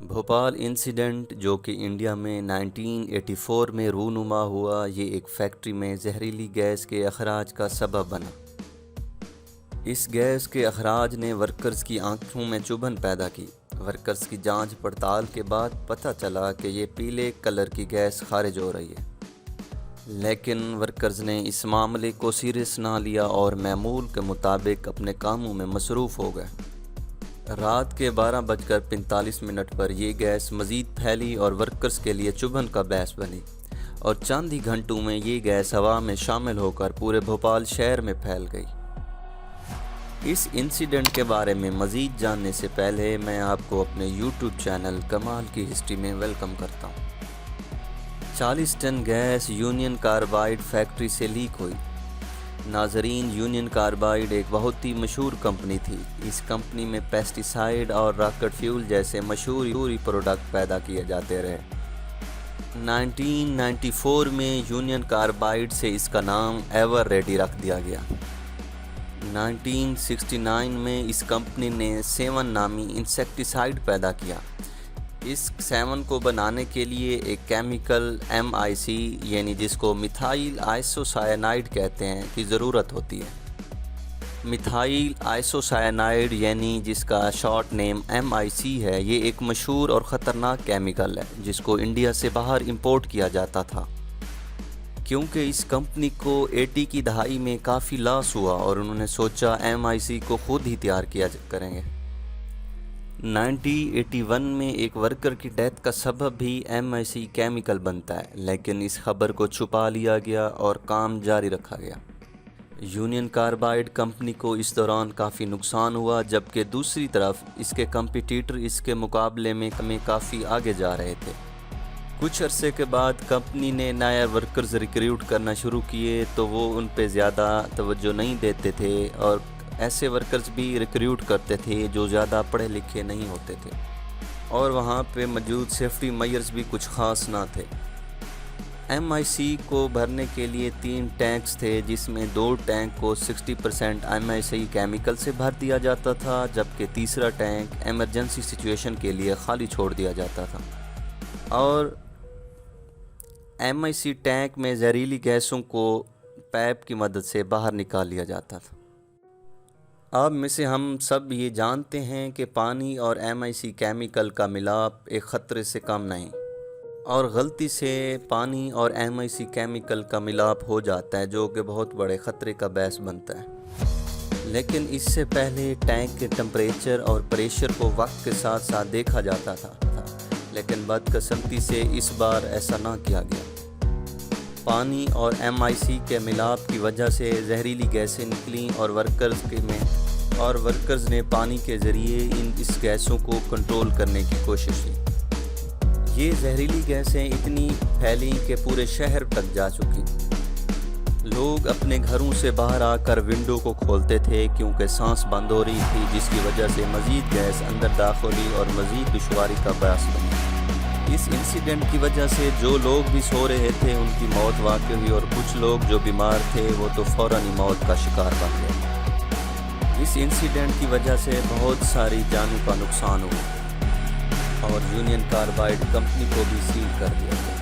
Bhopal incident جو کہ India میں 1984 میں رونما ہوا، یہ ایک فیکٹری میں زہریلی گیس کے اخراج کا سبب بنا۔ اس گیس کے اخراج نے ورکرز کی آنکھوں میں چبھن پیدا کی۔ ورکرز کی جانچ پڑتال کے بعد پتہ چلا کہ یہ پیلے کلر کی گیس خارج ہو رہی ہے، لیکن ورکرز نے اس معاملے کو سیریس نہ لیا اور معمول کے مطابق اپنے کاموں میں مصروف ہو گئے۔ رات کے 12:45 پر یہ گیس مزید پھیلی اور ورکرز کے لیے چبھن کا باعث بنی، اور چند ہی گھنٹوں میں یہ گیس ہوا میں شامل ہو کر پورے بھوپال شہر میں پھیل گئی۔ اس انسیڈنٹ کے بارے میں مزید جاننے سے پہلے میں آپ کو اپنے یوٹیوب چینل کمال کی ہسٹری میں ویلکم کرتا ہوں۔ 40 ton gas Union Carbide factory سے لیک ہوئی۔ ناظرین، یونین کاربائڈ ایک بہت ہی مشہور کمپنی تھی۔ اس کمپنی میں پیسٹی سائیڈ اور راکٹ فیول جیسے مشہور پروڈکٹ پیدا کیے جاتے رہے۔ 1994 میں یونین کاربائڈ سے اس کا نام ایور ریڈی رکھ دیا گیا۔ 1969 میں اس کمپنی نے 7 نامی انسیکٹی سائیڈ پیدا کیا۔ اس 7 کو بنانے کے لیے ایک کیمیکل MIC یعنی جس کو میتھائل آئسوسائنائڈ کہتے ہیں کی ضرورت ہوتی ہے۔ میتھائل آئسوسائنائڈ یعنی جس کا شارٹ نیم MIC ہے، یہ ایک مشہور اور خطرناک کیمیکل ہے جس کو انڈیا سے باہر امپورٹ کیا جاتا تھا، کیونکہ اس کمپنی کو 80 کی دہائی میں کافی لاس ہوا اور انہوں نے سوچا MIC کو خود ہی تیار کیا کریں گے۔ 1981 میں ایک ورکر کی ڈیتھ کا سبب بھی MIC کیمیکل بنتا ہے، لیکن اس خبر کو چھپا لیا گیا اور کام جاری رکھا گیا۔ یونین کاربائڈ کمپنی کو اس دوران کافی نقصان ہوا، جبکہ دوسری طرف اس کے کمپیٹیٹر اس کے مقابلے میں کافی آگے جا رہے تھے۔ کچھ عرصے کے بعد کمپنی نے نئے ورکرز ریکریوٹ کرنا شروع کیے تو وہ ان پہ زیادہ توجہ نہیں دیتے تھے اور ایسے ورکرز بھی ریکریوٹ کرتے تھے جو زیادہ پڑھے لکھے نہیں ہوتے تھے، اور وہاں پہ موجود سیفٹی میئرز بھی کچھ خاص نہ تھے۔ MIC کو بھرنے کے لیے 3 ٹینکس تھے، جس میں 2 ٹینک کو 60% MIC کیمیکل سے بھر دیا جاتا تھا، جبکہ تیسرا ٹینک ایمرجنسی سچویشن کے لیے خالی چھوڑ دیا جاتا تھا، اور MIC ٹینک میں زہریلی گیسوں کو پائپ کی مدد سے باہر نکال لیا جاتا تھا۔ اب میں سے ہم سب یہ جانتے ہیں کہ پانی اور MIC کیمیکل کا ملاپ ایک خطرے سے کم نہیں، اور غلطی سے پانی اور MIC کیمیکل کا ملاپ ہو جاتا ہے جو کہ بہت بڑے خطرے کا باعث بنتا ہے۔ لیکن اس سے پہلے ٹینک کے ٹمپریچر اور پریشر کو وقت کے ساتھ ساتھ دیکھا جاتا تھا، لیکن بدقسمتی سے اس بار ایسا نہ کیا گیا۔ پانی اور MIC کے ملاپ کی وجہ سے زہریلی گیسیں نکلیں اور ورکرز نے پانی کے ذریعے اس گیسوں کو کنٹرول کرنے کی کوشش کی۔ یہ زہریلی گیسیں اتنی پھیلیں کہ پورے شہر تک جا چکی۔ لوگ اپنے گھروں سے باہر آ کر ونڈو کو کھولتے تھے کیونکہ سانس بند ہو رہی تھی، جس کی وجہ سے مزید گیس اندر داخل ہوئی اور مزید دشواری کا باعث بنی۔ اس انسیڈنٹ کی وجہ سے جو لوگ بھی سو رہے تھے ان کی موت واقع ہوئی، اور کچھ لوگ جو بیمار تھے وہ تو فوراً ہی موت کا شکار بن گئے۔ اس انسیڈنٹ کی وجہ سے بہت ساری جانوں کا نقصان ہوا اور یونین کاربائڈ کمپنی کو بھی سیل کر دیا گیا۔